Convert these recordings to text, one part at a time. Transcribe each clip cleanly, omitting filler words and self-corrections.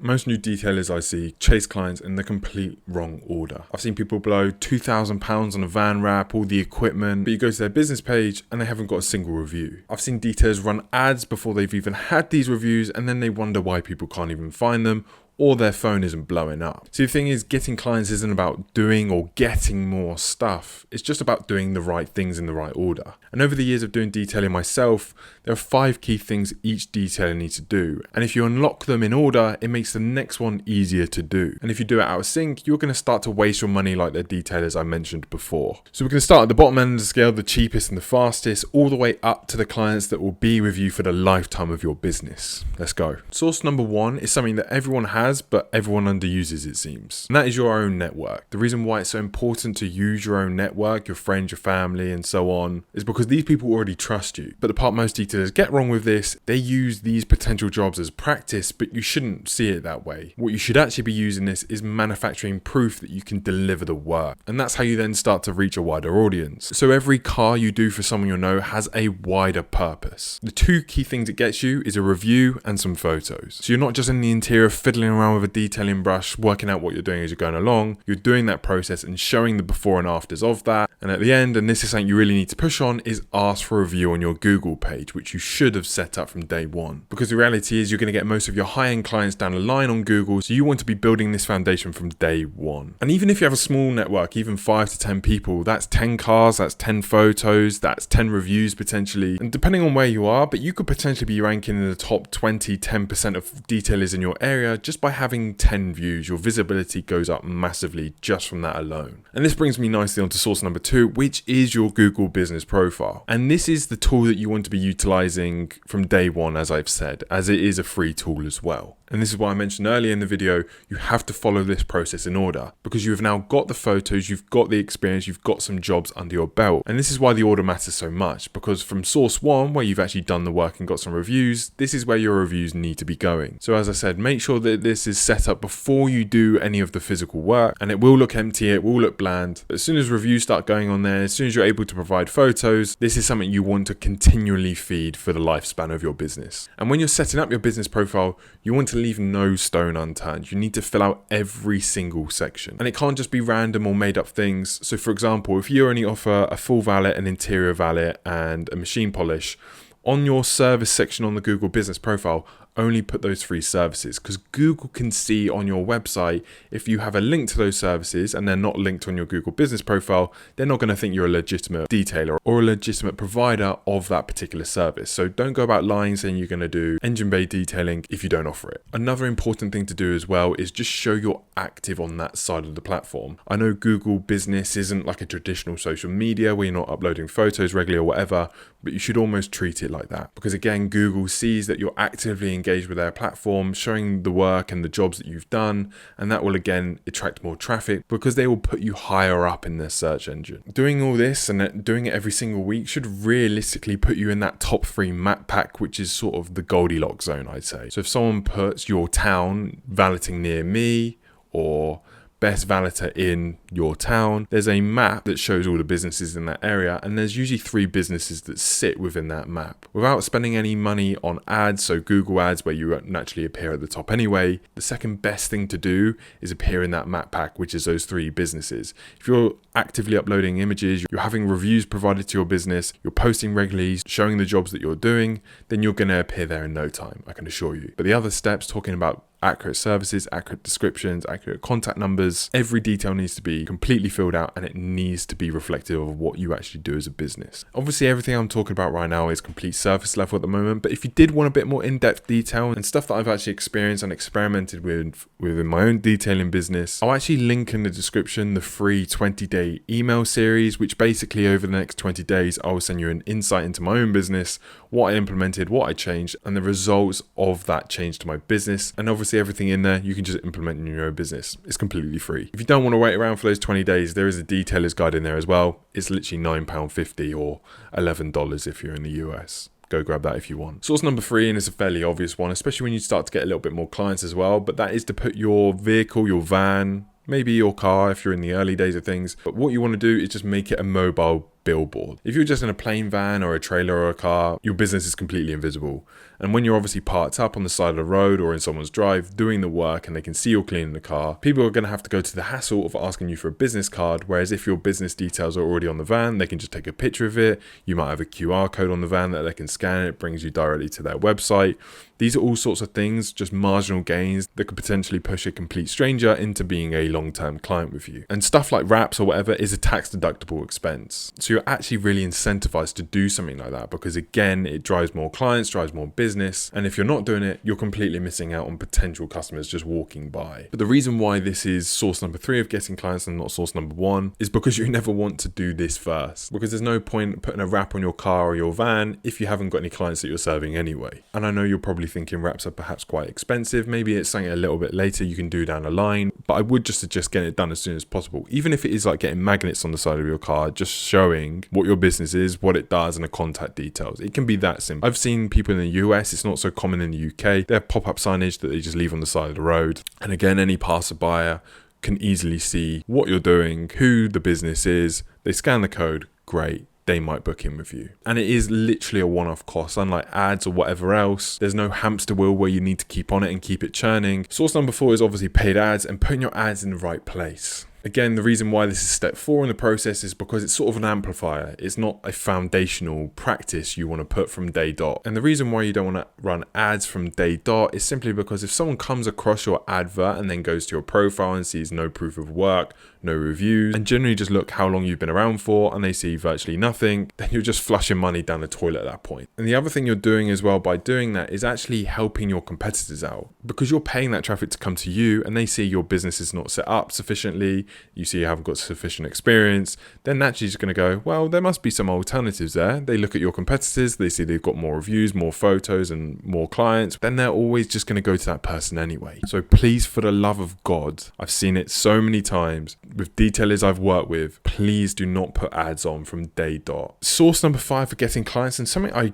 Most new detailers I see chase clients in the complete wrong order. I've seen people blow £2,000 on a van wrap, all the equipment, but you go to their business page and they haven't got a single review. I've seen detailers run ads before they've even had these reviews, and then they wonder why people can't even find them, or their phone isn't blowing up. So the thing is, getting clients isn't about doing or getting more stuff. It's just about doing the right things in the right order. And over the years of doing detailing myself, there are 5 key things each detailer needs to do. And if you unlock them in order, it makes the next one easier to do. And if you do it out of sync, you're going to start to waste your money like the detailers I mentioned before. So we're going to start at the bottom end of the scale, the cheapest and the fastest, all the way up to the clients that will be with you for the lifetime of your business. Let's go. Source number 1 is something that everyone has, but everyone underuses, it seems. And that is your own network. The reason why it's so important to use your own network, your friends, your family, and so on, is because these people already trust you. But the part most detailers get wrong with this, they use these potential jobs as practice, but you shouldn't see it that way. What you should actually be using this is manufacturing proof that you can deliver the work. And that's how you then start to reach a wider audience. So every car you do for someone you know has a wider purpose. The 2 key things it gets you is a review and some photos. So you're not just in the interior fiddling around with a detailing brush, working out what you're doing as you're going along. You're doing that process and showing the before and afters of that. And at the end, and this is something you really need to push on, is ask for a review on your Google page, which you should have set up from day one. Because the reality is you're going to get most of your high-end clients down the line on Google, so you want to be building this foundation from day one. And even if you have a small network, even 5 to 10 people, that's 10 cars, that's 10 photos, that's 10 reviews potentially. And depending on where you are, but you could potentially be ranking in the top 20, 10% of detailers in your area just by having 10 views. Your visibility goes up massively just from that alone. And this brings me nicely onto source number 2, which is your Google business profile. And this is the tool that you want to be utilizing from day one, as I've said, as it is a free tool as well. And this is why I mentioned earlier in the video, you have to follow this process in order, because you have now got the photos, you've got the experience, you've got some jobs under your belt. And this is why the order matters so much, because from source 1, where you've actually done the work and got some reviews, this is where your reviews need to be going. So as I said, make sure that this is set up before you do any of the physical work, and it will look empty, it will look bland. But as soon as reviews start going on there, as soon as you're able to provide photos, this is something you want to continually feed for the lifespan of your business. And when you're setting up your business profile, you want to leave no stone unturned. You need to fill out every single section. And it can't just be random or made up things. So for example, if you only offer a full valet, an interior valet, and a machine polish, on your service section on the Google business profile, only put those 3 services, because Google can see on your website if you have a link to those services and they're not linked on your Google business profile, they're not going to think you're a legitimate detailer or a legitimate provider of that particular service. So don't go about lying saying you're going to do engine bay detailing if you don't offer it. Another important thing to do as well is just show you're active on that side of the platform. I know Google business isn't like a traditional social media where you're not uploading photos regularly or whatever, but you should almost treat it like that, because again, Google sees that you're actively engaged with their platform, showing the work and the jobs that you've done, and that will again attract more traffic because they will put you higher up in their search engine. Doing all this and doing it every single week should realistically put you in that top 3 map pack, which is sort of the Goldilocks zone, I'd say. So if someone puts your town valeting near me, or best valeter in your town, there's a map that shows all the businesses in that area, and there's usually 3 businesses that sit within that map. Without spending any money on ads, so Google ads where you naturally appear at the top anyway, the second best thing to do is appear in that map pack, which is those 3 businesses. If you're actively uploading images, you're having reviews provided to your business, you're posting regularly, showing the jobs that you're doing, then you're going to appear there in no time, I can assure you. But the other steps, talking about accurate services, accurate descriptions, accurate contact numbers, every detail needs to be completely filled out, and it needs to be reflective of what you actually do as a business. Obviously, everything I'm talking about right now is complete surface level at the moment, but if you did want a bit more in-depth detail and stuff that I've actually experienced and experimented with within my own detailing business, I'll actually link in the description the free 20-day email series, which basically over the next 20 days, I will send you an insight into my own business, what I implemented, what I changed, and the results of that change to my business. And obviously everything in there you can just implement in your own business. It's completely free. If you don't want to wait around for those 20 days, there is a detailer's guide in there as well. It's literally £9.50 or $11 if you're in the US. Go grab that if you want. Source number 3, and it's a fairly obvious one, especially when you start to get a little bit more clients as well, but that is to put your vehicle, your van, maybe your car if you're in the early days of things. But what you want to do is just make it a mobile billboard. If you're just in a plain van or a trailer or a car, your business is completely invisible. And when you're obviously parked up on the side of the road or in someone's drive doing the work and they can see you're cleaning the car, people are going to have to go to the hassle of asking you for a business card. Whereas if your business details are already on the van, they can just take a picture of it. You might have a QR code on the van that they can scan. It brings you directly to their website. These are all sorts of things, just marginal gains that could potentially push a complete stranger into being a long-term client with you. And stuff like wraps or whatever is a tax-deductible expense. So you're actually really incentivized to do something like that because, again, it drives more clients, drives more business. And if you're not doing it, you're completely missing out on potential customers just walking by. But the reason why this is source number 3 of getting clients and not source number 1 is because you never want to do this first. Because there's no point putting a wrap on your car or your van if you haven't got any clients that you're serving anyway. And I know you're probably thinking wraps are perhaps quite expensive. Maybe it's something a little bit later you can do down the line, but I would just suggest getting it done as soon as possible. Even if it is like getting magnets on the side of your car, just showing what your business is, what it does, and the contact details. It can be that simple. I've seen people in the US, it's not so common in the UK, they have pop-up signage that they just leave on the side of the road. And again, any passerby can easily see what you're doing, who the business is. They scan the code, great. They might book in with you. And it is literally a one-off cost. Unlike ads or whatever else, there's no hamster wheel where you need to keep on it and keep it churning. Source number 4 is obviously paid ads and putting your ads in the right place. Again, the reason why this is step 4 in the process is because it's sort of an amplifier. It's not a foundational practice you want to put from day dot. And the reason why you don't want to run ads from day dot is simply because if someone comes across your advert and then goes to your profile and sees no proof of work, no reviews, and generally just look how long you've been around for and they see virtually nothing, then you're just flushing money down the toilet at that point. And the other thing you're doing as well by doing that is actually helping your competitors out, because you're paying that traffic to come to you and they see your business is not set up sufficiently, you see you haven't got sufficient experience, then naturally just going to go, well, there must be some alternatives there. They look at your competitors, they see they've got more reviews, more photos and more clients, then they're always just going to go to that person anyway. So please, for the love of God, I've seen it so many times with detailers I've worked with, please do not put ads on from day dot. Source number 5 for getting clients, and something I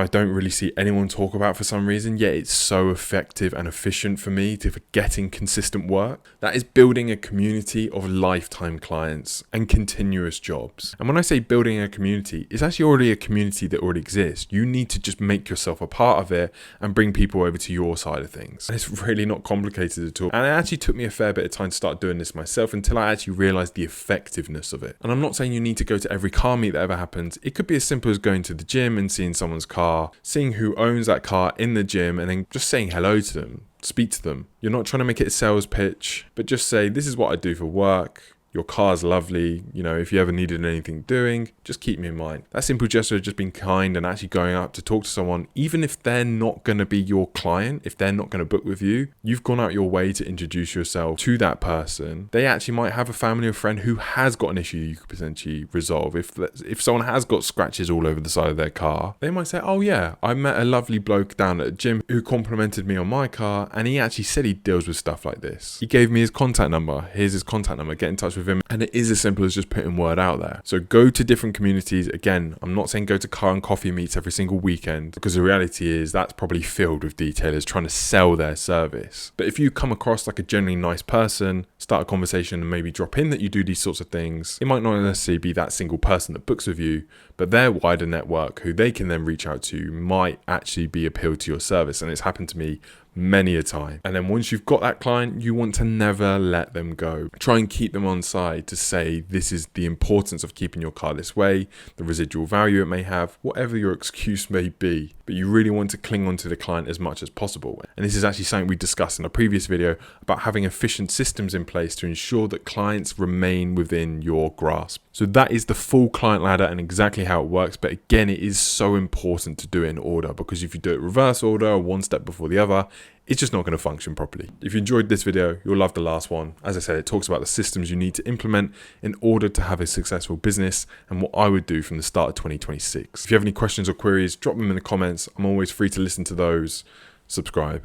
don't really see anyone talk about for some reason, yet it's so effective and efficient for me for getting consistent work. That is building a community of lifetime clients and continuous jobs. And when I say building a community, it's actually already a community that already exists. You need to just make yourself a part of it and bring people over to your side of things. And it's really not complicated at all. And it actually took me a fair bit of time to start doing this myself until I actually realized the effectiveness of it. And I'm not saying you need to go to every car meet that ever happens. It could be as simple as going to the gym and seeing someone's car, seeing who owns that car in the gym, and then just saying hello to them. Speak to them. You're not trying to make it a sales pitch, but just say, this is what I do for work. Your car's lovely. You know, if you ever needed anything doing, just keep me in mind. That simple gesture of just being kind and actually going up to talk to someone, even if they're not going to be your client, if they're not going to book with you, you've gone out your way to introduce yourself to that person. They actually might have a family or friend who has got an issue you could potentially resolve. If someone has got scratches all over the side of their car, they might say, oh yeah, I met a lovely bloke down at a gym who complimented me on my car, and he actually said he deals with stuff like this. He gave me his contact number. Here's his contact number. Get in touch with him. And it is as simple as just putting word out there. So go to different communities. Again, I'm not saying go to car and coffee meets every single weekend, because the reality is that's probably filled with detailers trying to sell their service. But if you come across like a genuinely nice person, start a conversation and maybe drop in that you do these sorts of things, it might not necessarily be that single person that books with you, but their wider network who they can then reach out to might actually be appealed to your service. And it's happened to me many a time. And then once you've got that client, you want to never let them go. Try and keep them on side to say, this is the importance of keeping your car this way, the residual value it may have, whatever your excuse may be. But you really want to cling on to the client as much as possible. And this is actually something we discussed in a previous video about having efficient systems in place to ensure that clients remain within your grasp. So that is the full client ladder and exactly how it works. But again, it is so important to do it in order, because if you do it reverse order or one step before the other, it's just not going to function properly. If you enjoyed this video, you'll love the last one. As I said, it talks about the systems you need to implement in order to have a successful business and what I would do from the start of 2026. If you have any questions or queries, drop them in the comments. I'm always free to listen to those. Subscribe.